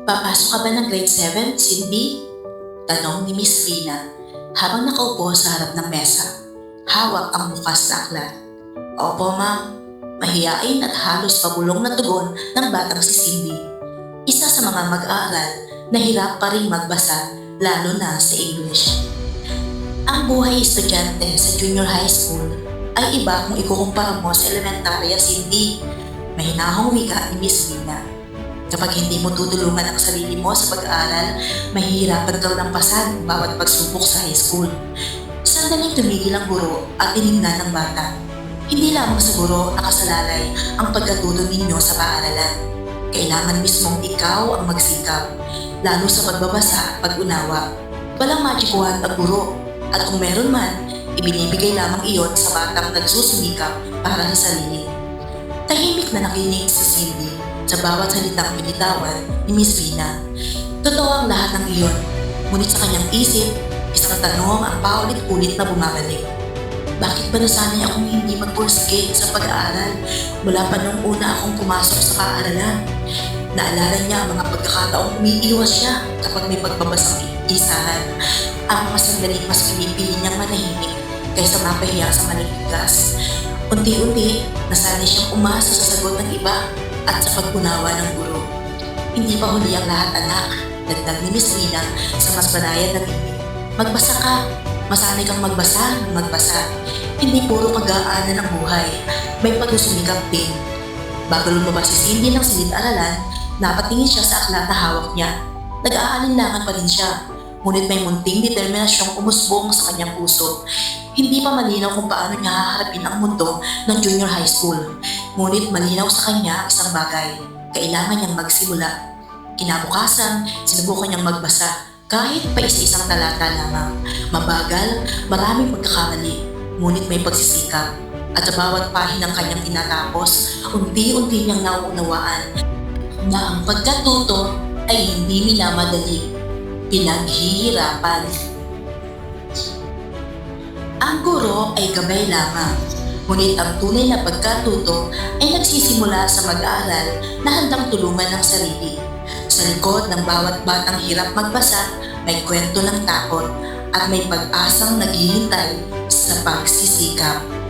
Papasok ka ba ng grade 7, Cindy? Tanong ni Miss Rina habang nakaupo sa harap ng mesa. Hawak ang bukas na aklat. Opo, ma'am. Mahiyain at halos pabulong na tugon ng batang si Cindy. Isa sa mga mag-aaral na hirap pa rin magbasa lalo na sa English. Ang buhay estudyante sa junior high school ay iba kung ikukumpara mo sa elementarya, Cindy. Mahinahong wika ni Miss Rina. Kapag hindi mo tutulungan ang sarili mo sa pag-aaral, mahihirapan kang lampasan bawat pagsubok sa high school. Sandaling tumigil ang guro at tinignan ng bata. Hindi lamang sa guro nakasalalay ang pagkatuto ninyo sa paaralan. Kailangan mismong ikaw ang magsikap, lalo sa pagbabasa at pag-unawa. Walang magikuhan ang guro, at kung meron man, ibinibigay lamang iyon sa batang nagsusumikap para sa sarili. Tahimik na nakinig si Cindy sa bawat salitang binitawan ni Miss Rina. Totoo ang lahat ng iyon, ngunit sa kanyang isip, isang tanong ang paulit-ulit na bumabalik. Bakit ba nasanay akong hindi magpursige sa pag-aaral mula pa nung una akong pumasok sa paaralan? Naalala niya ang mga pagkakataong umiiwas siya kapag may pagbabasang isahan. Ang mga sandaling mas pinipili niyang manahimik kaysa mapahiya sa manigigas. Unti-unti, nasanay siyang umasa sa sagot ng iba at sa pag-unawa ng guro. Hindi pa huli ang lahat, anak, dagdag ni Miss Rina sa mas banayad na tinig. Magbasa ka, masanay kang magbasa. Hindi puro kagaanan ng buhay, may pagsusumikap din. Bago lumabas si Cindy ng silid-aralan, napatingin siya sa aklat na hawak niya. Nag-aalinlangan pa rin siya, ngunit may munting determinasyong umusbong sa kanyang puso. Hindi pa malinaw kung paano niya haharapin ang mundo ng junior high school. Ngunit malinaw sa kanya isang bagay. Kailangan niyang magsimula. Kinabukasan, sinubukan niyang magbasa kahit pa isa-isang talata lamang. Mabagal, maraming pagkakamali, ngunit may pagsisikap. At sa bawat pahinang kanyang tinatapos, unti-unti niyang nauunawaan na ang pagkatuto ay hindi minamadali, pinaghihirapan. Ang guro ay gabay lamang, ngunit ang tunay na pagkatuto ay nagsisimula sa mag-aaral na handang tulungan ng sarili. Sa likod ng bawat batang hirap magbasa, may kwento ng takot at may pag-asang naghihintay sa pagsisikap.